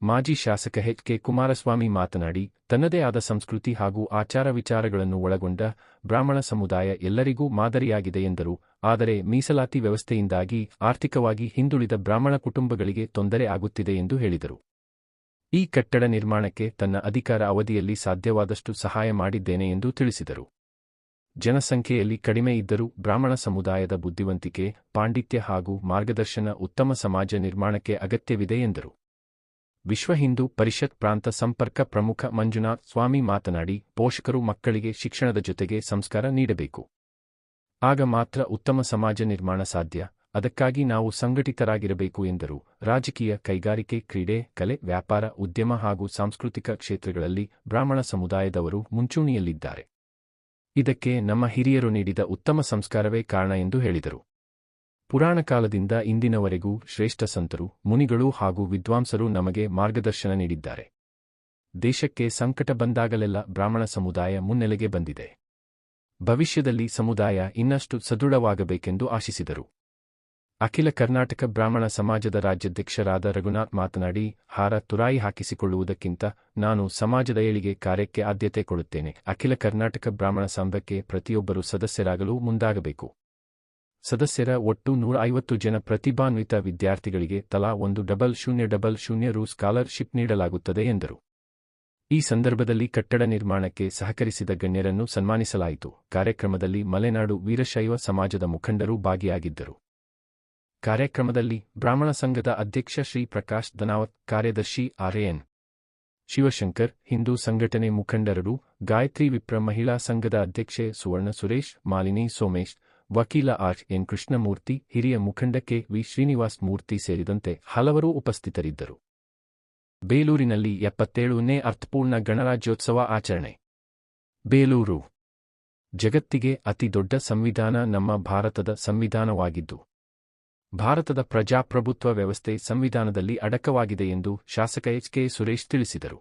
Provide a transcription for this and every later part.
ಮಾಜಿ ಶಾಸಕ H. K. Kumaraswamy ಮಾತನಾಡಿ, ತನ್ನದೇ ಆದ ಸಂಸ್ಕೃತಿ ಹಾಗೂ ಆಚಾರ ವಿಚಾರಗಳನ್ನು ಒಳಗೊಂಡ ಬ್ರಾಹ್ಮಣ ಸಮುದಾಯ ಎಲ್ಲರಿಗೂ ಮಾದರಿಯಾಗಿದೆ ಎಂದರು. ಆದರೆ ಮೀಸಲಾತಿ ವ್ಯವಸ್ಥೆಯಿಂದಾಗಿ ಆರ್ಥಿಕವಾಗಿ ಹಿಂದುಳಿದ ಬ್ರಾಹ್ಮಣ ಕುಟುಂಬಗಳಿಗೆ ತೊಂದರೆ ಆಗುತ್ತಿದೆ ಎಂದು ಹೇಳಿದರು. ಈ ಕಟ್ಟಡ ನಿರ್ಮಾಣಕ್ಕೆ ತನ್ನ ಅಧಿಕಾರ ಅವಧಿಯಲ್ಲಿ ಸಾಧ್ಯವಾದಷ್ಟು ಸಹಾಯ ಮಾಡಿದ್ದೇನೆ ಎಂದು ತಿಳಿಸಿದರು. ಜನಸಂಖ್ಯೆಯಲ್ಲಿ ಕಡಿಮೆ ಇದ್ದರೂ ಬ್ರಾಹ್ಮಣ ಸಮುದಾಯದ ಬುದ್ಧಿವಂತಿಕೆ, ಪಾಂಡಿತ್ಯ ಹಾಗೂ ಮಾರ್ಗದರ್ಶನ ಉತ್ತಮ ಸಮಾಜ ನಿರ್ಮಾಣಕ್ಕೆ ಅಗತ್ಯವಿದೆ ಎಂದರು. ವಿಶ್ವ ಹಿಂದೂ ಪರಿಷತ್ ಪ್ರಾಂತ ಸಂಪರ್ಕ ಪ್ರಮುಖ ಮಂಜುನಾಥ್ ಸ್ವಾಮಿ ಮಾತನಾಡಿ, ಪೋಷಕರು ಮಕ್ಕಳಿಗೆ ಶಿಕ್ಷಣದ ಜೊತೆಗೆ ಸಂಸ್ಕಾರ ನೀಡಬೇಕು. ಆಗ ಮಾತ್ರ ಉತ್ತಮ ಸಮಾಜ ನಿರ್ಮಾಣ ಸಾಧ್ಯ. ಅದಕ್ಕಾಗಿ ನಾವು ಸಂಘಟಿತರಾಗಿರಬೇಕು ಎಂದರು. ರಾಜಕೀಯ, ಕೈಗಾರಿಕೆ, ಕ್ರೀಡೆ, ಕಲೆ, ವ್ಯಾಪಾರ, ಉದ್ಯಮ ಹಾಗೂ ಸಾಂಸ್ಕೃತಿಕ ಕ್ಷೇತ್ರಗಳಲ್ಲಿ ಬ್ರಾಹ್ಮಣ ಸಮುದಾಯದವರು ಮುಂಚೂಣಿಯಲ್ಲಿದ್ದಾರೆ. ಇದಕ್ಕೆ ನಮ್ಮ ಹಿರಿಯರು ನೀಡಿದ ಉತ್ತಮ ಸಂಸ್ಕಾರವೇ ಕಾರಣ ಎಂದು ಹೇಳಿದರು. ಪುರಾಣ ಕಾಲದಿಂದ ಇಂದಿನವರೆಗೂ ಶ್ರೇಷ್ಠ ಸಂತರು, ಮುನಿಗಳು ಹಾಗೂ ವಿದ್ವಾಂಸರು ನಮಗೆ ಮಾರ್ಗದರ್ಶನ ನೀಡಿದ್ದಾರೆ. ದೇಶಕ್ಕೆ ಸಂಕಟ ಬಂದಾಗಲೆಲ್ಲ ಬ್ರಾಹ್ಮಣ ಸಮುದಾಯ ಮುನ್ನೆಲೆಗೆ ಬಂದಿದೆ. ಭವಿಷ್ಯದಲ್ಲಿ ಸಮುದಾಯ ಇನ್ನಷ್ಟು ಸದೃಢವಾಗಬೇಕೆಂದು ಆಶಿಸಿದರು. ಅಖಿಲ ಕರ್ನಾಟಕ ಬ್ರಾಹ್ಮಣ ಸಮಾಜದ ರಾಜ್ಯಾಧ್ಯಕ್ಷರಾದ ರಘುನಾಥ್ ಮಾತನಾಡಿ, ಹಾರ ತುರಾಯಿ ಹಾಕಿಸಿಕೊಳ್ಳುವುದಕ್ಕಿಂತ ನಾನು ಸಮಾಜದ ಏಳಿಗೆ ಕಾರ್ಯಕ್ಕೆ ಆದ್ಯತೆ ಕೊಡುತ್ತೇನೆ. ಅಖಿಲ ಕರ್ನಾಟಕ ಬ್ರಾಹ್ಮಣ ಸಂಘಕ್ಕೆ ಪ್ರತಿಯೊಬ್ಬರೂ ಸದಸ್ಯರಾಗಲು ಮುಂದಾಗಬೇಕು. ಸದಸ್ಯರ ಒಟ್ಟು 150 ಜನ ಪ್ರತಿಭಾನ್ವಿತ ವಿದ್ಯಾರ್ಥಿಗಳಿಗೆ ತಲಾ 1,000,000 ರು ಸ್ಕಾಲರ್ಶಿಪ್ ನೀಡಲಾಗುತ್ತದೆ ಎಂದರು. ಈ ಸಂದರ್ಭದಲ್ಲಿ ಕಟ್ಟಡ ನಿರ್ಮಾಣಕ್ಕೆ ಸಹಕರಿಸಿದ ಗಣ್ಯರನ್ನು ಸನ್ಮಾನಿಸಲಾಯಿತು. ಕಾರ್ಯಕ್ರಮದಲ್ಲಿ ಮಲೆನಾಡು ವೀರಶೈವ ಸಮಾಜದ ಮುಖಂಡರು ಭಾಗಿಯಾಗಿದ್ದರು. ಕಾರ್ಯಕ್ರಮದಲ್ಲಿ ಬ್ರಾಹ್ಮಣ ಸಂಘದ ಅಧ್ಯಕ್ಷ ಶ್ರೀ ಪ್ರಕಾಶ್ ಧನಾವತ್, ಕಾರ್ಯದರ್ಶಿ ಆರ್.ಎನ್. ಶಿವಶಂಕರ್, ಹಿಂದೂ ಸಂಘಟನೆ ಮುಖಂಡರು, ಗಾಯತ್ರಿ ವಿಪ್ರ ಮಹಿಳಾ ಸಂಘದ ಅಧ್ಯಕ್ಷೆ ಸುವರ್ಣ ಸುರೇಶ್, ಮಾಲಿನಿ ಸೋಮೇಶ್, ವಕೀಲ ಆರ್.ಎನ್. ಕೃಷ್ಣಮೂರ್ತಿ, ಹಿರಿಯ ಮುಖಂಡ ಕೆ.ವಿ. ಶ್ರೀನಿವಾಸ್ ಮೂರ್ತಿ ಸೇರಿದಂತೆ ಹಲವರು ಉಪಸ್ಥಿತರಿದ್ದರು. ಬೇಲೂರಿನಲ್ಲಿ 77ನೇ ಅರ್ಥಪೂರ್ಣ ಗಣರಾಜ್ಯೋತ್ಸವ ಆಚರಣೆ. ಬೇಲೂರು ಜಗತ್ತಿಗೆ ಅತಿ ದೊಡ್ಡ ಸಂವಿಧಾನ ನಮ್ಮ ಭಾರತದ ಸಂವಿಧಾನವಾಗಿದ್ದು, ಭಾರತದ ಪ್ರಜಾಪ್ರಭುತ್ವ ವ್ಯವಸ್ಥೆ ಸಂವಿಧಾನದಲ್ಲಿ ಅಡಕವಾಗಿದೆ ಎಂದು ಶಾಸಕ ಎಚ್. ಕೆ. ಸುರೇಶ್ ತಿಳಿಸಿದರು.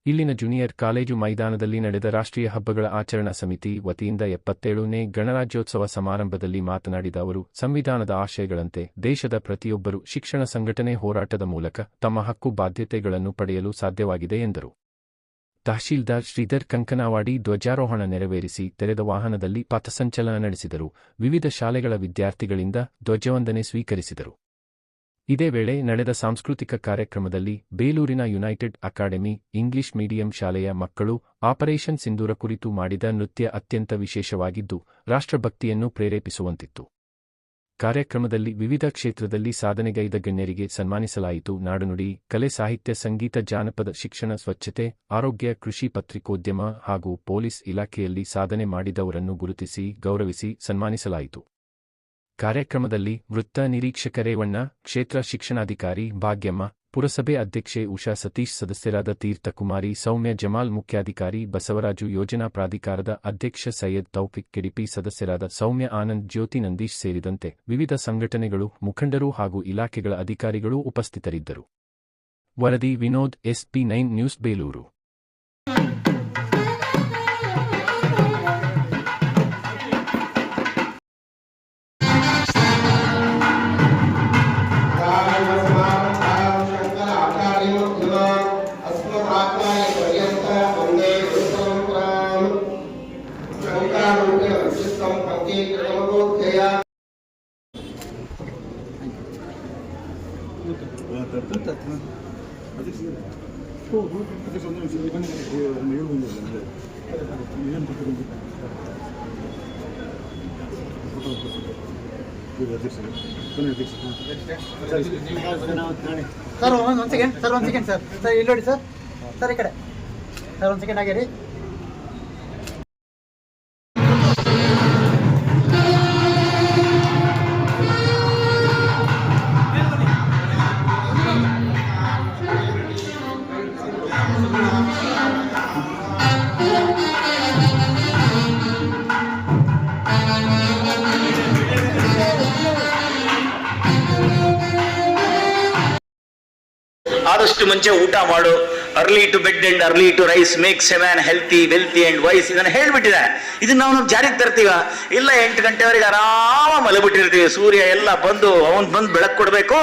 ಇಲ್ಲಿನ ಜೂನಿಯರ್ ಕಾಲೇಜು ಮೈದಾನದಲ್ಲಿ ನಡೆದ ರಾಷ್ಟ್ರೀಯ ಹಬ್ಬಗಳ ಆಚರಣಾ ಸಮಿತಿ ವತಿಯಿಂದ 77ನೇ ಗಣರಾಜ್ಯೋತ್ಸವ ಸಮಾರಂಭದಲ್ಲಿ ಮಾತನಾಡಿದ ಅವರು, ಸಂವಿಧಾನದ ಆಶಯಗಳಂತೆ ದೇಶದ ಪ್ರತಿಯೊಬ್ಬರೂ ಶಿಕ್ಷಣ, ಸಂಘಟನೆ, ಹೋರಾಟದ ಮೂಲಕ ತಮ್ಮ ಹಕ್ಕು ಬಾಧ್ಯತೆಗಳನ್ನು ಪಡೆಯಲು ಸಾಧ್ಯವಾಗಿದೆ ಎಂದರು. ತಹಶೀಲ್ದಾರ್ ಶ್ರೀಧರ್ ಕಂಕನಾವಾಡಿ ಧ್ವಜಾರೋಹಣ ನೆರವೇರಿಸಿ ತೆರೆದ ವಾಹನದಲ್ಲಿ ಪಥಸಂಚಲನ ನಡೆಸಿದರು. ವಿವಿಧ ಶಾಲೆಗಳ ವಿದ್ಯಾರ್ಥಿಗಳಿಂದ ಧ್ವಜವಂದನೆ ಸ್ವೀಕರಿಸಿದರು. ಇದೇ ವೇಳೆ ನಡೆದ ಸಾಂಸ್ಕೃತಿಕ ಕಾರ್ಯಕ್ರಮದಲ್ಲಿ ಬೇಲೂರಿನ ಯುನೈಟೆಡ್ ಅಕಾಡೆಮಿ ಇಂಗ್ಲಿಷ್ ಮೀಡಿಯಂ ಶಾಲೆಯ ಮಕ್ಕಳು ಆಪರೇಷನ್ ಸಿಂಧೂರ ಕುರಿತು ಮಾಡಿದ ನೃತ್ಯ ಅತ್ಯಂತ ವಿಶೇಷವಾಗಿದ್ದು, ರಾಷ್ಟ್ರಭಕ್ತಿಯನ್ನು ಪ್ರೇರೇಪಿಸುವಂತಿತ್ತು. ಕಾರ್ಯಕ್ರಮದಲ್ಲಿ ವಿವಿಧ ಕ್ಷೇತ್ರದಲ್ಲಿ ಸಾಧನೆಗೈದ ಗಣ್ಯರಿಗೆ ಸನ್ಮಾನಿಸಲಾಯಿತು. ನಾಡುನುಡಿ, ಕಲೆ, ಸಾಹಿತ್ಯ, ಸಂಗೀತ, ಜಾನಪದ, ಶಿಕ್ಷಣ, ಸ್ವಚ್ಛತೆ, ಆರೋಗ್ಯ, ಕೃಷಿ, ಪತ್ರಿಕೋದ್ಯಮ ಹಾಗೂ ಪೊಲೀಸ್ ಇಲಾಖೆಯಲ್ಲಿ ಸಾಧನೆ ಮಾಡಿದವರನ್ನು ಗುರುತಿಸಿ ಗೌರವಿಸಿ ಸನ್ಮಾನಿಸಲಾಯಿತು. ಕಾರ್ಯಕ್ರಮದಲ್ಲಿ ವೃತ್ತ ನಿರೀಕ್ಷಕ ರೇವಣ್ಣ, ಕ್ಷೇತ್ರ ಶಿಕ್ಷಣಾಧಿಕಾರಿ ಭಾಗ್ಯಮ್ಮ, ಪುರಸಭೆ ಅಧ್ಯಕ್ಷೆ ಉಷಾ ಸತೀಶ್, ಸದಸ್ಯರಾದ ತೀರ್ಥಕುಮಾರಿ, ಸೌಮ್ಯ ಜಮಾಲ್, ಮುಖ್ಯಾಧಿಕಾರಿ ಬಸವರಾಜು, ಯೋಜನಾ ಪ್ರಾಧಿಕಾರದ ಅಧ್ಯಕ್ಷ ಸೈಯದ್ ತೌಫಿಕ್, ಕೆಡಿಪಿ ಸದಸ್ಯರಾದ ಸೌಮ್ಯ ಆನಂದ್, ಜ್ಯೋತಿ ನಂದೀಶ್ ಸೇರಿದಂತೆ ವಿವಿಧ ಸಂಘಟನೆಗಳು, ಮುಖಂಡರು ಹಾಗೂ ಇಲಾಖೆಗಳ ಅಧಿಕಾರಿಗಳು ಉಪಸ್ಥಿತರಿದ್ದರು. ವರದಿ Vinod, SP9 news, Belur. Sir ಒಂದು ಸೆಕೆಂಡ್ ಸರ್ ಇಲ್ಲಿ ನೋಡಿ ಸರ್ ಈ ಕಡೆ ಸರ್ ಒಂದು ಸೆಕೆಂಡ್ ಆಗಿರಿ. ಆದಷ್ಟು ಮುಂಚೆ ಊಟ ಮಾಡು, early to bed and early to rise makes a man healthy wealthy and wise ಇದನ್ನು ಹೇಳ್ಬಿಟ್ಟಿದೆ. ಇದನ್ನ ನಾವು ಜಾರಿಗೆ ತರ್ತೀವ? ಇಲ್ಲ, 8 ಗಂಟೆವರೆಗೆ ಆರಾಮ ಮಲಗಿಬಿಟ್ಟಿರ್ತೀವಿ. ಸೂರ್ಯ ಎಲ್ಲ ಬಂದು ಅವನು ಬಂದು ಬೆಳಕು ಕೊಡಬೇಕು,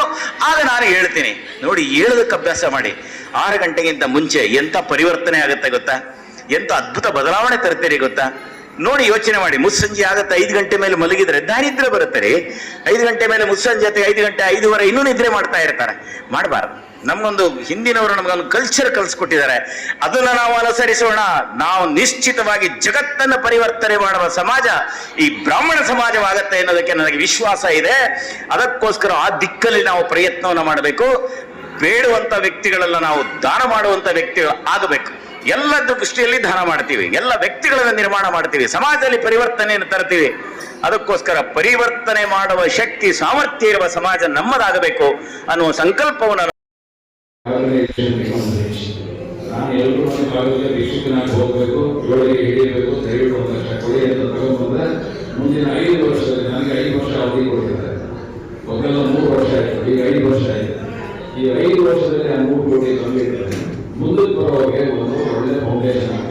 ಆಗ ನಾನು ಹೇಳ್ತೀನಿ. ನೋಡಿ, ಹೇಳೋದಕ್ಕೆ ಅಭ್ಯಾಸ ಮಾಡಿ. 6 ಗಂಟೆಗಿಂತ ಮುಂಚೆ ಎಂಥ ಪರಿವರ್ತನೆ ಆಗುತ್ತೆ ಗೊತ್ತಾ? ಎಂಥ ಅದ್ಭುತ ಬದಲಾವಣೆ ತರ್ತೀರಿ ಗೊತ್ತಾ? ನೋಡಿ, ಯೋಚನೆ ಮಾಡಿ. ಮುಸ್ಸಂಜೆ ಆಗುತ್ತೆ 5 ಗಂಟೆ ಮೇಲೆ ಮಲಗಿದ್ರೆ ದಾರಿದ್ರ್ಯ ಬರುತ್ತೆ ರೀ. 5 ಗಂಟೆ ಮೇಲೆ ಮುಸ್ಸಂಜೆ 5 ಗಂಟೆ 5:15 ಇನ್ನೂ ನಿದ್ರೆ ಮಾಡ್ತಾ ಇರ್ತಾರೆ. ಮಾಡಬಾರ್ದು. ನಮ್ಗೊಂದು ಹಿಂದಿನವರು ನಮ್ಗೊಂದು ಕಲ್ಚರ್ ಕಲ್ಸ್ಕೊಟ್ಟಿದ್ದಾರೆ, ಅದನ್ನ ನಾವು ಅನುಸರಿಸೋಣ. ನಾವು ನಿಶ್ಚಿತವಾಗಿ ಜಗತ್ತನ್ನು ಪರಿವರ್ತನೆ ಮಾಡುವ ಸಮಾಜ ಈ ಬ್ರಾಹ್ಮಣ ಸಮಾಜವಾಗತ್ತೆ ಅನ್ನೋದಕ್ಕೆ ನನಗೆ ವಿಶ್ವಾಸ ಇದೆ. ಅದಕ್ಕೋಸ್ಕರ ಆ ದಿಕ್ಕಲ್ಲಿ ನಾವು ಪ್ರಯತ್ನವನ್ನು ಮಾಡಬೇಕು. ಬೇಡುವಂತ ವ್ಯಕ್ತಿಗಳೆಲ್ಲ ನಾವು ದಾನ ಮಾಡುವಂತ ವ್ಯಕ್ತಿಗಳು ಆಗಬೇಕು. ಎಲ್ಲ ದೃಷ್ಟಿಯಲ್ಲಿ ದಾನ ಮಾಡ್ತೀವಿ, ಎಲ್ಲ ವ್ಯಕ್ತಿಗಳನ್ನು ನಿರ್ಮಾಣ ಮಾಡ್ತೀವಿ, ಸಮಾಜದಲ್ಲಿ ಪರಿವರ್ತನೆಯನ್ನು ತರ್ತೀವಿ. ಅದಕ್ಕೋಸ್ಕರ ಪರಿವರ್ತನೆ ಮಾಡುವ ಶಕ್ತಿ ಸಾಮರ್ಥ್ಯ ಇರುವ ಸಮಾಜ ನಮ್ಮದಾಗಬೇಕು ಅನ್ನುವ ಸಂಕಲ್ಪವನ್ನು ನಾನು ಎಲ್ಲರೂ ಶಿಕ್ಷಕನಾಗಿ ಹೋಗ್ಬೇಕು, ಜೋಳಿಗೆ ಹಿಡಿಯಬೇಕು, ತೆಗೆದುಕೊಂಡ ಕೊಡಿ ಅಂತ ತಗೊಂಡ್ಬಂದ್ರೆ ಮುಂದಿನ 5 ವರ್ಷದಲ್ಲಿ ನನಗೆ 5 ವರ್ಷ ಅವಧಿ ಕೊಟ್ಟಿದ್ದಾರೆ. ಮೊದಲೆಲ್ಲ 3 ವರ್ಷ ಆಯಿತು, ಈಗ 5 ವರ್ಷ ಆಯಿತು. ಈ 5 ವರ್ಷದಲ್ಲಿ ಆ 3 ಕೋಟಿ ತಂದಿರ್ತಾರೆ. ಮುಂದಕ್ಕೆ ಬರೋರಿಗೆ ಒಂದು ಒಳ್ಳೆ ಫೌಂಡೇಶನ್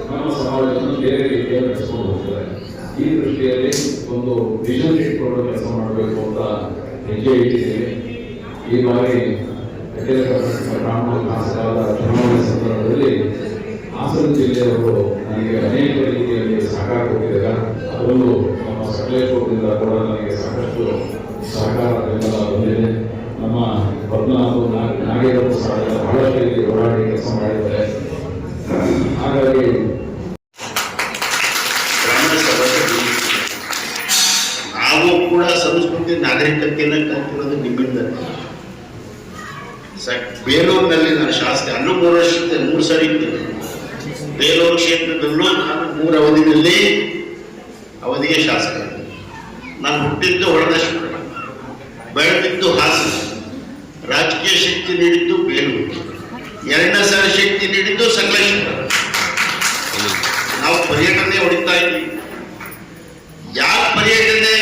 ನಮ್ಮ ಸಮಾಜವನ್ನು ಬೇರೆ ರೀತಿಯಲ್ಲಿ ನಡೆಸ್ಕೊಂಡು ಹೋಗ್ತಾರೆ. ಈ ದೃಷ್ಟಿಯಲ್ಲಿ ಒಂದು ವಿಷನ್ ಇಟ್ಕೊಂಡು ಕೆಲಸ ಮಾಡಬೇಕು ಅಂತ ಹೆಜ್ಜೆ ಇಟ್ಟಿದ್ದೀವಿ. ಈ ಬಾರಿ ಅಖಿಲ ಕರ್ನಾಟಕ ಬ್ರಾಹ್ಮಣ ಮಹಾಸಭಾದ ಚುನಾವಣೆ ಸಂದರ್ಭದಲ್ಲಿ ಹಾಸನ ಜಿಲ್ಲೆಯವರು ನನಗೆ ಅನೇಕ ರೀತಿಯಲ್ಲಿ ಸಹಕಾರ ಕೊಟ್ಟಿದ್ದಾರೆ. ಅದರಲ್ಲೂ ನಮ್ಮ ಸಕಲೇಶ್ವರದಿಂದ ಕೂಡ ನನಗೆ ಸಾಕಷ್ಟು ಸಹಕಾರ ಬೆಂಬಲ ಬಂದಿದೆ. ನಮ್ಮ ಪದ್ಮನಾಭ ನಾಗೇಂದ್ರ ಸಹ ಬಹಳಷ್ಟು ರೀತಿ ಹೋರಾಡಿ ಕೆಲಸ ಮಾಡಿದ್ದಾರೆ. ಹಾಗಾಗಿ ನಾವು ಕೂಡ ಸಂಸ್ಕೃತಿ ನಾಗರಿಕತೆಯನ್ನು ಕಲ್ತಿರೋದು ನಿಮ್ಮಿಂದ. ಬೇಲೂರಿನಲ್ಲಿ ನಾನು ಶಾಸಕ 3 ವರ್ಷದ 3 ಸರಿ ಇದ್ದೇನೆ. ಬೇಲೂರು ಕ್ಷೇತ್ರದಲ್ಲೂ ನಾನು 3 ಅವಧಿಗೆ ಶಾಸಕ. ನಾನು ಹುಟ್ಟಿದ್ದು ಹೊರದೇಶ್ವರ, ಬೆಳೆದಿದ್ದು ಹಾಸನ. ರಾಜಕೀಯ ಶಕ್ತಿ ನೀಡಿದ್ದು ಬೇಲೂರು, 2ನೇ ಸಾರಿ ಶಕ್ತಿ ನೀಡಿದ್ದು ಸಕಲೇಶ್ವರ. ನಾವು ಪರ್ಯಟನೆ ಹೊಡಿತಾ ಇದ್ದೀವಿ. ಯಾಕೆ ಪರ್ಯಟನೆ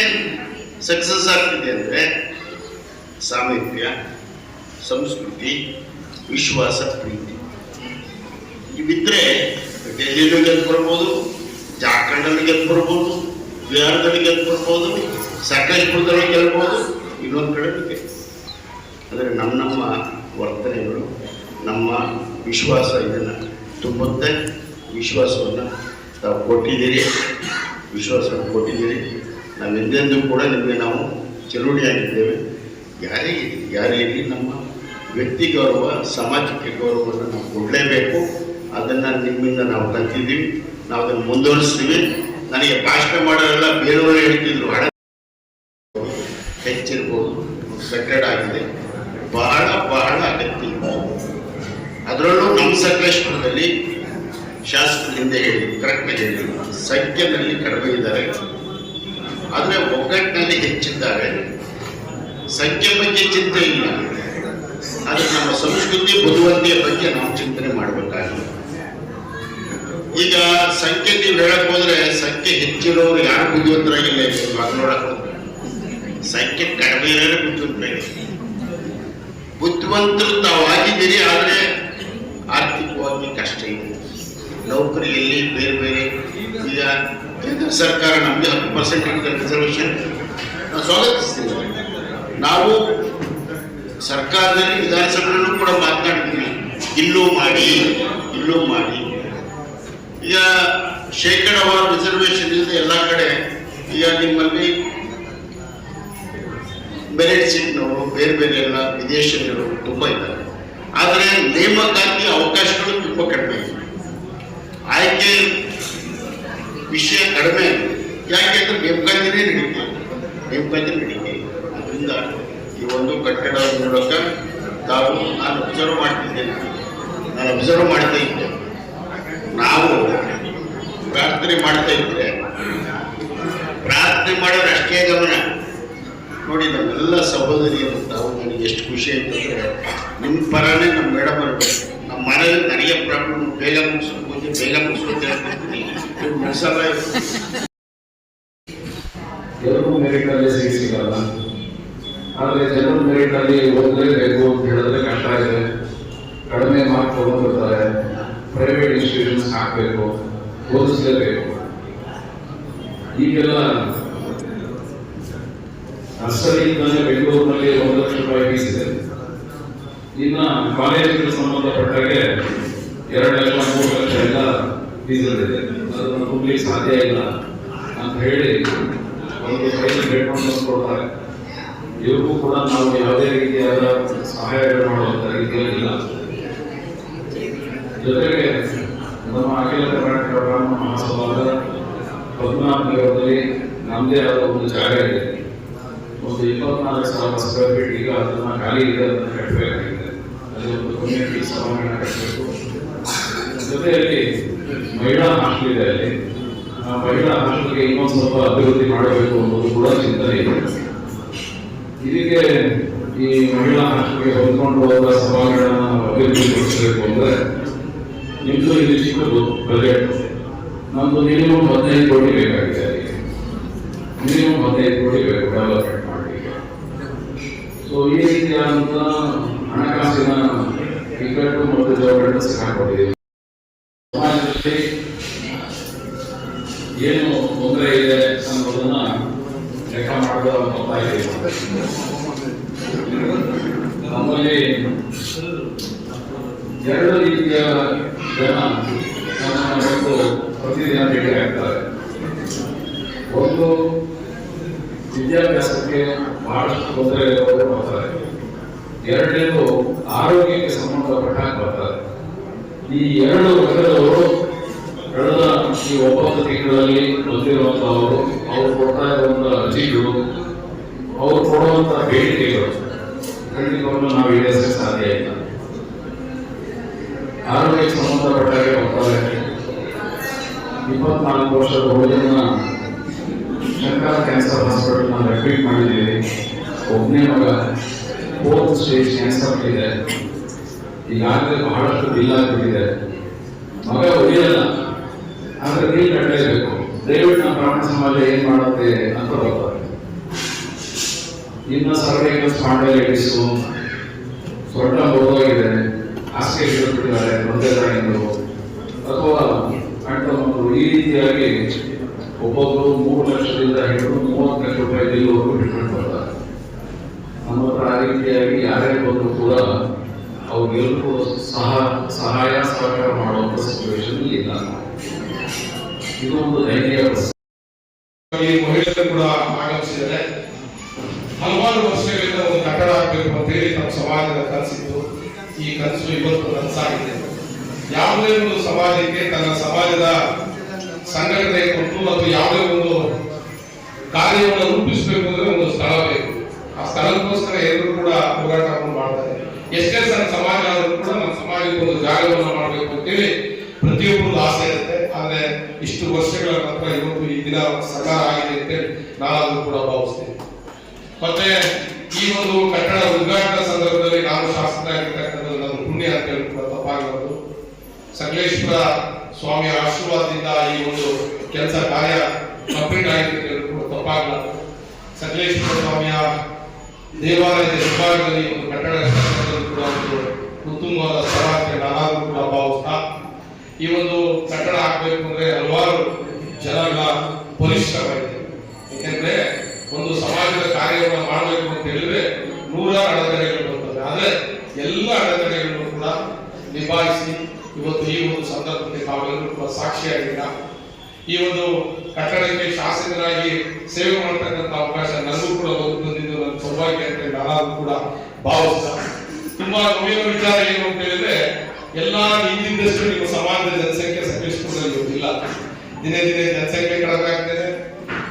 ಸಕ್ಸಸ್ ಆಗ್ತಿದೆ ಅಂದ್ರೆ ಸಾಮೀಪ್ಯ, ಸಂಸ್ಕೃತಿ, ವಿಶ್ವಾಸ, ಪ್ರೀತಿ ಇವಿದ್ರೆ ಡೆಲ್ಲಿನೂ ಗೆದ್ದು ಬರ್ಬೋದು, ಜಾರ್ಖಂಡಲ್ಲಿ ಗೆದ್ದು ಬರ್ಬೋದು, ಬಿಹಾರದಲ್ಲಿ ಗೆದ್ದು ಬರ್ಬೋದು, ಸಕಲೇಶ್ಪುರದಲ್ಲಿ ಗೆಲ್ಬೋದು, ಇನ್ನೊಂದು ಕಡೆ ಅಂದರೆ ನಮ್ಮ ವರ್ತನೆಗಳು, ನಮ್ಮ ವಿಶ್ವಾಸ ಇದನ್ನು ತುಂಬುತ್ತೆ. ವಿಶ್ವಾಸವನ್ನು ತಾವು ಕೊಟ್ಟಿದ್ದೀರಿ, ವಿಶ್ವಾಸವನ್ನು ಕೊಟ್ಟಿದ್ದೀರಿ. ನಾವು ಎಂದೆಂದೂ ಕೂಡ ನಿಮಗೆ ನಾವು ಚಳುವಳಿಯಾಗಿದ್ದೇವೆ. ಯಾರೇ ಇರಲಿ ನಮ್ಮ ವ್ಯಕ್ತಿ ಗೌರವ, ಸಾಮಾಜಿಕ ಗೌರವವನ್ನು ನಾವು ಕೊಡಲೇಬೇಕು. ಅದನ್ನು ನಿಮ್ಮಿಂದ ನಾವು ಕಲ್ತಿದ್ದೀವಿ, ನಾವು ಅದನ್ನು ಮುಂದುವರಿಸ್ತೀವಿ. ನನಗೆ ಭಾಷಣ ಮಾಡೋರೆಲ್ಲ ಬೇರೆಯವರು ಹೇಳ್ತಿದ್ರು ಹಣ ಹೆಚ್ಚಿರ್ಬೋದು, ಕಟ್ಟಡ ಆಗಿದೆ, ಬಹಳ ಬಹಳ ಅಗತ್ಯ. ಅದರಲ್ಲೂ ನಮ್ಮ ಸಕಲೇಶ್ವರದಲ್ಲಿ ಶಾಸಕರಿಂದ ಹೇಳಿ ಕರೆಕ್ಟಾಗಿ ಹೇಳಿ ಸಂಖ್ಯೆಯಲ್ಲಿ ಕಡಿಮೆ ಇದ್ದಾರೆ, ಆದರೆ ಒಗ್ಗಟ್ಟಿನಲ್ಲಿ ಹೆಚ್ಚಿದ್ದಾರೆ. ಸಂಖ್ಯೆ ಬಗ್ಗೆ ಚಿಂತೆ ಇಲ್ಲ, ಆದರೆ ನಮ್ಮ ಸಂಸ್ಕೃತಿ ಬುದ್ಧಿವಂತಿಯ ಬಗ್ಗೆ ನಾವು ಚಿಂತನೆ ಮಾಡಬೇಕಾಗಿದೆ. ಈಗ ಸಂಖ್ಯೆ ನೀವು ಹೇಳಕ್ ಹೋದ್ರೆ ಸಂಖ್ಯೆ ಹೆಚ್ಚಿರೋರು ಯಾರು ಬುದ್ಧಿವಂತರಾಗಿಲ್ಲ. ನೋಡಕ್ ಸಂಖ್ಯೆ ಕಡಿಮೆ ಇರೋರು ಬುದ್ಧಿವಂತರಾಗಿಲ್ಲ. ಬುದ್ಧಿವಂತರು ತಾವು ಆಗಿದ್ದೀರಿ, ಆದರೆ ಆರ್ಥಿಕವಾಗಿ ಕಷ್ಟ ಇದೆ. ನೌಕರಿಯಲ್ಲಿ ಬೇರೆ ಬೇರೆ, ಈಗ ಕೇಂದ್ರ ಸರ್ಕಾರ ನಮಗೆ 10% ರಿಸರ್ವೇಶನ್ ನಾವು ಸ್ವಾಗತಿಸ್ತೀವಿ. ನಾವು ಸರ್ಕಾರದಲ್ಲಿ ವಿಧಾನಸಭೆಯಲ್ಲೂ ಕೂಡ ಮಾತನಾಡ್ತೀವಿ, ಇಲ್ಲೂ ಮಾಡಿ ಇಲ್ಲೂ ಮಾಡಿ. ಈಗ ಶೇಕಡಾವಾರು ರಿಸರ್ವೇಶನ್ ಇಲ್ಲದೆ ಎಲ್ಲ ಕಡೆ ಈಗ ನಿಮ್ಮಲ್ಲಿ ಮೆರಿಟ್ ಸೀಟ್ನವರು ಬೇರೆ ಬೇರೆ ಎಲ್ಲ ವಿದೇಶಿಯರು ತುಂಬ ಇದ್ದಾರೆ. ಆದರೆ ನೇಮಕಾತಿ ಅವಕಾಶಗಳು ತುಂಬ ಕಡಿಮೆ ಇದೆ. ಆಯ್ಕೆ ವಿಷಯ ಕಡಿಮೆ. ಯಾಕೆಂದ್ರೆ ನೇಮಕಾತಿನೇ ನಡೀತದೆ. ಅದರಿಂದ ಈ ಒಂದು ಕಟ್ಟಡ ಮೂಲಕ ತಾವು ನಾನು ಅಬ್ಸರ್ವ್ ಮಾಡ್ತಾ ಇದ್ದೆ. ನಾವು ಪ್ರಾರ್ಥನೆ ಮಾಡ್ತಾ ಇದ್ರೆ ಪ್ರಾರ್ಥನೆ ಮಾಡೋರು ಅಷ್ಟೇ ಗಮನ ನೋಡಿ. ನಮ್ಮೆಲ್ಲ ಸಹೋದರಿಯರು ತಾವು ನನಗೆ ಎಷ್ಟು ಖುಷಿ ಆಯ್ತು ಅಂದರೆ ನಿಮ್ಮ ಪರನೇ ನಮ್ಮ ಮೇಡಮ್ ಬರಬೇಕು. ನಮ್ಮ ಮನೇಲಿ ನನಗೆ ಪ್ರಾಬ್ಲಮ್ ಬೇಗ ಮುಗಿಸ್ಕೊತ ಮುಗಿಸಲ್ಲ. ಎಲ್ಲರೂ ಮೆರಿಟ್ನಲ್ಲಿ ಸೀಟ್ ಸಿಗಲ್ಲ, ಆದರೆ ಜನರಲ್ ಮೆರಿಟ್ನಲ್ಲಿ ಓದಲೇಬೇಕು ಅಂತ ಹೇಳಿದ್ರೆ ಕಷ್ಟ ಇದೆ. ಕಡಿಮೆ ಮಾರ್ಕ್ ತಗೊಂಡಿರ್ತಾರೆ, ಪ್ರೈವೇಟ್ ಇನ್ಸ್ಟಿಟ್ಯೂಷನ್ಸ್ ಹಾಕಬೇಕು, ಓದಿಸಲೇಬೇಕು. ಈಗೆಲ್ಲ ನರ್ಸರಿಯಿಂದಲೇ ಬೆಂಗಳೂರಿನಲ್ಲಿ 1 ಲಕ್ಷ ರೂಪಾಯಿ ಫೀಸ್ ಇದೆ. ಇನ್ನ ಕಾಲೇಜಿಗೆ ಸಂಬಂಧಪಟ್ಟಾಗೆ 2 ಲಕ್ಷ 3 ಲಕ್ಷ ಎಲ್ಲ ಫೀಸ್ ಇದೆ. ಅದನ್ನು ತುಂಬಲಿಕ್ಕೆ ಸಾಧ್ಯ ಇಲ್ಲ ಅಂತ ಹೇಳಿ ಒಂದು ಕೈಲಿ ಬೇಡ್ಕೊಂಡು ಕೊಡ್ತಾರೆ. ಇವ್ರಿಗೂ ಕೂಡ ನಾವು ಯಾವುದೇ ರೀತಿಯಾದ ಸಹಾಯಗಳು ಮಾಡುವಂತ ರೀತಿಯಲ್ಲಿ ಇಲ್ಲ. ಜೊತೆಗೆ ನಮ್ಮ ಅಖಿಲ ಕರ್ನಾಟಕ ಬ್ರಾಹ್ಮಣ ಮಹಾಸಭಾದ ಪದ್ಮನಾಭನಗರದಲ್ಲಿ ನಮ್ಮದೇ ಆದ ಒಂದು ಜಾಗ ಇದೆ. ಒಂದು 24,000 ಸ್ಕ್ವೇರ್ ಫೀಟ್. ಈಗ ಅದನ್ನ ಖಾಲಿ ಇದೆ, ಅದನ್ನು ಕಟ್ಟಬೇಕಾಗಿದೆ. ಅಲ್ಲಿ ಒಂದು ಕಮ್ಯುನಿಟಿ ಸಭಾಂಗಣ ಕಟ್ಟಬೇಕು. ಜೊತೆಯಲ್ಲಿ ಮಹಿಳಾ ಹಾಸ್ಟೆಲ್ ಇದೆ. ಅಲ್ಲಿ ಆ ಮಹಿಳಾ ಹಾಸ್ಟೆಲ್ಗೆ ಇನ್ನೊಂದು ಸ್ವಲ್ಪ ಅಭಿವೃದ್ಧಿ ಮಾಡಬೇಕು ಅನ್ನೋದು ಕೂಡ ಚಿಂತನೆ ಇದೆ. ಇದಕ್ಕೆ ಈ ಮಹಿಳಾ ಹಾಸ್ಟೆಲ್ಗೆ ಹೊಂದ್ಕೊಂಡು ಹೋದ ಸಭಾಂಗಣ ಅಭಿವೃದ್ಧಿಗೊಳಿಸಬೇಕು ಅಂದ್ರೆ ನಿಮ್ದು ಇಲ್ಲಿ ಚಿಕ್ಕದು ಬಜೆಟ್. ನಮ್ದು ಮಿನಿಮಮ್ 15 ಕೋಟಿ ಬೇಕಾಗಿದೆ. ಮಿನಿಮಮ್ 15 ಕೋಟಿ ಬೇಕು ಡೆವಲಪ್ಮೆಂಟ್ ಮಾಡಲಿಕ್ಕೆ. ಸೊ ಈ ರೀತಿಯಾದಂತ ಹಣಕಾಸಿನ ಇಕ್ಕಟ್ಟು ಮತ್ತು ಜವಾಬ್ದಾರಿ ಸಿಕ್ಕಾಕೊಂಡಿದ್ದೀವಿ. ಸಮಾಜದಲ್ಲಿ ಏನು ತೊಂದರೆ ಇದೆ ಅನ್ನೋದನ್ನ ಲೆಕ್ಕ ಮಾಡುವ ಬರ್ತಾ ಇದೆ. ನಮ್ಮಲ್ಲಿ 2 ರೀತಿಯ ಜನ ನಮ್ಮನ್ನು ಒಂದು ಪ್ರತಿದಿನ ಭೇಟಿ ಆಗ್ತಾರೆ. ಒಂದು ವಿದ್ಯಾಭ್ಯಾಸಕ್ಕೆ ಬಹಳಷ್ಟು ತೊಂದರೆ ಇರೋರು ಬರ್ತಾರೆ. 2ನೇದು ಆರೋಗ್ಯಕ್ಕೆ ಸಂಬಂಧಪಟ್ಟಾಗ ಬರ್ತಾರೆ. ಈ 2 ವರ್ಗದವರು ಕಳೆದ ಈ 9 ತಿಂಗಳಲ್ಲಿ ಬಂದಿರುವಂತಹವರು, ಅವ್ರು ಕೊಡ್ತಾ ಇರುವಂತಹ ಅರ್ಜಿಗಳು, ಅವ್ರು ಕೊಡುವಂತಹ ಬೇಡಿಕೆಗಳು ಖಂಡಿತವಾಗ್ಲೂ ನಾವು ಈಡೇರಿಸಕ್ಕೆ ಸಾಧ್ಯ ಇಲ್ಲ. ಆರೋಗ್ಯಕ್ಕೆ ಸಂಬಂಧಪಟ್ಟಾಗೆ ಬರ್ತಾರೆ. 24 ವರ್ಷದ ಹುಡುಗನ ಶಂಕರ ಕ್ಯಾನ್ಸರ್ ಹಾಸ್ಪಿಟಲ್ನ ಅಡ್ಮಿಟ್ ಮಾಡಿದ್ದೀವಿ. ಒಬ್ಬನೇ ಮಗ 4th ಸ್ಟೇಜ್ ಕ್ಯಾನ್ಸರ್ ಇದೆ. ಈಗಾಗಲೇ ಬಹಳಷ್ಟು ಬಿಲ್ ಆಗಿಬಿಟ್ಟಿದೆ. ಮಗ ಉಳಿಯಲ್ಲ, ಆದ್ರೆ ಬಿಲ್ ಕಟ್ಟಲೇಬೇಕು. ದಯವಿಟ್ಟು ನಮ್ಮ ಬ್ರಾಹ್ಮಣ ಸಮಾಜ ಏನ್ ಮಾಡುತ್ತೆ ಅಂತ ಬರ್ತಾರೆ. ಇನ್ನು ಸರ್ವೈಕಲ್ ಸ್ಪಾಂಡೈಲಿಟಿಸು, ಸೊಂಟ ಮುರಿದೋಗಿದೆ, ಹಾಸಿಗೆ ಹಿಡಿದುಬಿಟ್ಟಿದ್ದಾರೆ ತಂದೆತಾಯಿಗಳು ಅಥವಾ ಗಂಡ ಮಕ್ಕಳು. ಈ ರೀತಿಯಾಗಿ ಒಬ್ಬೊಬ್ಬರು 3 ಲಕ್ಷದಿಂದ ಹಿಡಿದು 30 ಲಕ್ಷ ರೂಪಾಯಿ ಬಿಲ್ವರೆಗೂ ಟ್ರೀಟ್ಮೆಂಟ್ ಬರ್ತಾರೆ. ನಮ್ಮ ಹತ್ರ ಆ ರೀತಿಯಾಗಿ ಯಾರೇ ಬಂದರೂ ಕೂಡ ಅವ್ರಿಗೆಲ್ಲರೂ ಸಹಾಯ ಸಹಕಾರ ಮಾಡುವಂತ ಸಿಚುವೇಶನ್ ಇಲ್ಲ. ಇದು ಒಂದು ದೈನಿಕ ಮಹಿಳೆಯರು ಕೂಡ ಆಗಮಿಸಿದರೆ ಹಲವಾರು ವರ್ಷಗಳಿಂದ ಒಂದು ಕಟ್ಟಡ ಆಗಬೇಕು ಅಂತೇಳಿ ನಮ್ಮ ಸಮಾಜದ ಕನಸಿತ್ತು. ಈ ಕನಸು ಇವತ್ತು ನನಸಾಗಿದೆ. ಯಾವುದೇ ಒಂದು ಸಮಾಜಕ್ಕೆ ತನ್ನ ಸಮಾಜದ ಸಂಘಟನೆ ಕೊಟ್ಟು ಅಥವಾ ಯಾವುದೇ ಒಂದು ಕಾರ್ಯವನ್ನು ರೂಪಿಸಬೇಕು ಅಂದ್ರೆ ಒಂದು ಸ್ಥಳ ಬೇಕು. ಆ ಸ್ಥಳಕ್ಕೋಸ್ಕರ ಎಲ್ಲರೂ ಕೂಡ ಹೋರಾಟವನ್ನು ಮಾಡ್ತಾರೆ. ಎಷ್ಟೇ ಸಣ್ಣ ಸಮಾಜ ಆದರೂ ಕೂಡ ನಮ್ಮ ಸಮಾಜಕ್ಕೆ ಒಂದು ಜಾಗವನ್ನು ಮಾಡಬೇಕು ಅಂತೇಳಿ ಪ್ರತಿಯೊಬ್ಬರು ಆಸೆ ಇರುತ್ತೆ. ಆದ್ರೆ ಇಷ್ಟು ವರ್ಷಗಳ ನಂತರ ಇವತ್ತು ಈ ದಿನ ಸಾಕಾರ ಆಗಿದೆ ಅಂತೇಳಿ ನಾನಾದ್ರೂ ಕೂಡ ಭಾವಿಸ್ತೇನೆ. ಮತ್ತೆ ಈ ಒಂದು ಕಟ್ಟಡ ಉದ್ಘಾಟನಾ ಸಂದರ್ಭದಲ್ಲಿ ನಾನು ಶಾಸಕರಾಗಿರ್ತಕ್ಕಂಥದ್ದು ನನ್ನ ಪುಣ್ಯ ಅಂತ ಹೇಳಿ ಕೂಡ ತಪ್ಪಾಗಬಾರದು. ಸಕಲೇಶ್ವರ ಸ್ವಾಮಿಯ ಆಶೀರ್ವಾದದಿಂದ ಈ ಒಂದು ಕೆಲಸ ಕಾರ್ಯ ಕಂಪ್ಲೀಟ್ ಆಗಿದೆ ಅಂತ ಹೇಳಿ ಕೂಡ ತಪ್ಪಾಗಲಾರದು. ಸಕಲೇಶ್ವರ ಸ್ವಾಮಿಯ ದೇವಾಲಯದ ವಿಭಾಗದಲ್ಲಿ ಒಂದು ಕಟ್ಟಡ ಕೂಡ ಒಂದು ಉತ್ತಮವಾದ ಸ್ಥಳ ಅಂತ ನಾನಾದ್ರೂ ಕೂಡ ಭಾವಿಸ್ತಾ, ಈ ಒಂದು ಕಟ್ಟಡ ಹಾಕಬೇಕು ಅಂದ್ರೆ ಹಲವಾರು ಜನಗಳ ಪರಿಶ್ರಮ ಇದೆ. ಯಾಕೆಂದ್ರೆ ಒಂದು ಸಮಾಜದ ಕಾರ್ಯವನ್ನು ಮಾಡಬೇಕು ಅಂತ ಹೇಳಿದ್ರೆ 100 ಅಡೆತಡೆಗಳು ಬರ್ತವೆ. ಆದ್ರೆ ಎಲ್ಲ ಅಡೆತಡೆಗಳನ್ನು ಕೂಡ ನಿಭಾಯಿಸಿ ಇವತ್ತು ಈ ಒಂದು ಸಂದರ್ಭಕ್ಕೆ ತಾವೆಲ್ಲರೂ ಕೂಡ ಸಾಕ್ಷಿಯಾಗಿಲ್ಲ. ಈ ಒಂದು ಕಟ್ಟಡಕ್ಕೆ ಶಾಸಕರಾಗಿ ಸೇವೆ ಮಾಡತಕ್ಕಂಥ ಅವಕಾಶ ನನಗೂ ಕೂಡ ಬಂದಿದ್ದು ನನ್ನ ಸೌಭಾಗ್ಯ ಅಂತ ನಾನಾದ್ರೂ ಕೂಡ ಭಾವಿಸ್ತಾ, ತುಂಬಾ ನೋವಿನ ವಿಚಾರ ಏನು ಅಂತ ಹೇಳಿದ್ರೆ ಎಲ್ಲ ಹಿಂದಿದ್ದಷ್ಟು ನಿಮ್ಮ ಸಮಾಜದ ಜನಸಂಖ್ಯೆ ಸಕಲೇಶ್ಪುರದಲ್ಲಿ ಇಲ್ಲ. ದಿನೇ ದಿನೇ ಜನಸಂಖ್ಯೆ ಕಡಿಮೆ ಆಗ್ತದೆ.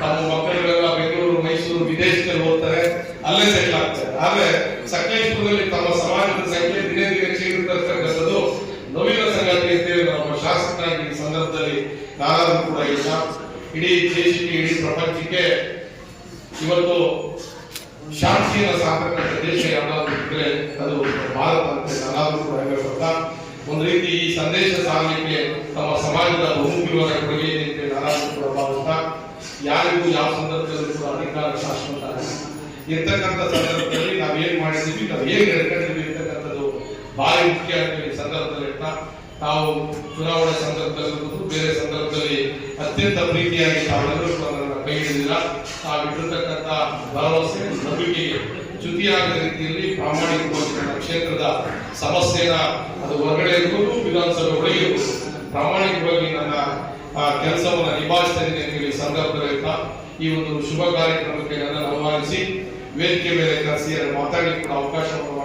ತಮ್ಮ ಮಕ್ಕಳೆಲ್ಲ ಬೆಂಗಳೂರು, ಮೈಸೂರು, ವಿದೇಶದಲ್ಲಿ ಹೋಗ್ತಾರೆ, ಅಲ್ಲೇ ಸೆಟ್ಲ್ ಆಗ್ತಾರೆ. ಆದ್ರೆ ಸಕಲೇಶ್ಪುರದಲ್ಲಿ ತಮ್ಮ ಸಮಾಜದ ಸಂಖ್ಯೆ ದಿನೇ ದಿನೇ ಕ್ಷೀಣಿಸ್ತಕ್ಕಂಥದ್ದು ನೋವಿನ ಸಂಗತಿ ಅಂತೇಳಿ ನಮ್ಮ ಶಾಸಕರಾಗಿ ಈ ಸಂದರ್ಭದಲ್ಲಿ ನಾನಾದ್ರೂ ಕೂಡ ಇಲ್ಲ. ಇಡೀ ದೇಶಕ್ಕೆ, ಇಡೀ ಪ್ರಪಂಚಕ್ಕೆ ಇವತ್ತು ಶಾಂತಿಯನ್ನು ಸಾಕತಕ್ಕಂಥ ದೇಶ ಯಾವ್ದಾದ್ರು ಇದ್ರೆ ಅದು ಭಾರತ ಅಂತ ನಾನಾದ್ರೂ ಕೂಡ ಹೇಳ್ತಾ, ಒಂದು ರೀತಿ ಈ ಸಂದೇಶ ಸಾರಲಿಕ್ಕೆ ತಮ್ಮ ಸಮಾಜದ ಬಹುಮುಖ್ಯವಾದ ಕೊಡುಗೆ ಇದೆ ಅಂತ ನಾನಾದ್ರೂ ಕೂಡ ಭಾವಿಸ್ತಾ, ಯಾರಿಗೂ ಯಾವ ಸಂದರ್ಭದಲ್ಲೂ ಕೂಡ ಅಧಿಕಾರ ಶಾಶ್ವತ ಇರ್ತಕ್ಕಂಥ ಸಂದರ್ಭದಲ್ಲಿ ನಾವೇನ್ ಮಾಡಿದ್ದೀವಿ, ನಾವು ಹೇಗೆ ನಡ್ಕೊಂಡಿದ್ದೀವಿ ಇರ್ತಕ್ಕಂಥದ್ದು ಭಾರಿ ಮುಖ್ಯ ಅಂತ ಈ ಸಂದರ್ಭದಲ್ಲಿ ಹೇಳ್ತಾ, ತಾವು ಚುನಾವಣೆ ಸಂದರ್ಭದಲ್ಲಿ ಬೇರೆ ಸಂದರ್ಭದಲ್ಲಿ ಅತ್ಯಂತ ಪ್ರೀತಿಯಾಗಿ ತಾವೆಲ್ಲರೂ ನನ್ನನ್ನು ಕೈ ಹಿಡಿದಿಲ್ಲ. ತಾವಿಟ್ಟಿರ್ತಕ್ಕಂಥ ಭರವಸೆ ನಂಬಿಕೆಗೆ ಚ್ಯುತಿಯಾಗದ ರೀತಿಯಲ್ಲಿ ಪ್ರಾಮಾಣಿಕವಾಗಿ ನನ್ನ ಕ್ಷೇತ್ರದ ಸಮಸ್ಯೆನ ಅದು ಹೊರಗಡೆ ಇರ್ಬೋದು, ವಿಧಾನಸಭೆ ಒಳಗೆ ಇರ್ಬೋದು, ಪ್ರಾಮಾಣಿಕವಾಗಿ ನನ್ನ ಕೆಲಸವನ್ನು ನಿಭಾಯಿಸ್ತಾ ಇದ್ದೇನೆ. ಈ ಸಂದರ್ಭದಲ್ಲಿ ಈ ಒಂದು ಶುಭ ಕಾರ್ಯಕ್ರಮಕ್ಕೆ ನನ್ನನ್ನು ಆಹ್ವಾನಿಸಿ ವೇದಿಕೆ ಮೇಲೆ ಕರೆಸಿ ಮಾತಾಡಲಿಕ್ಕೆ ಅವಕಾಶವನ್ನು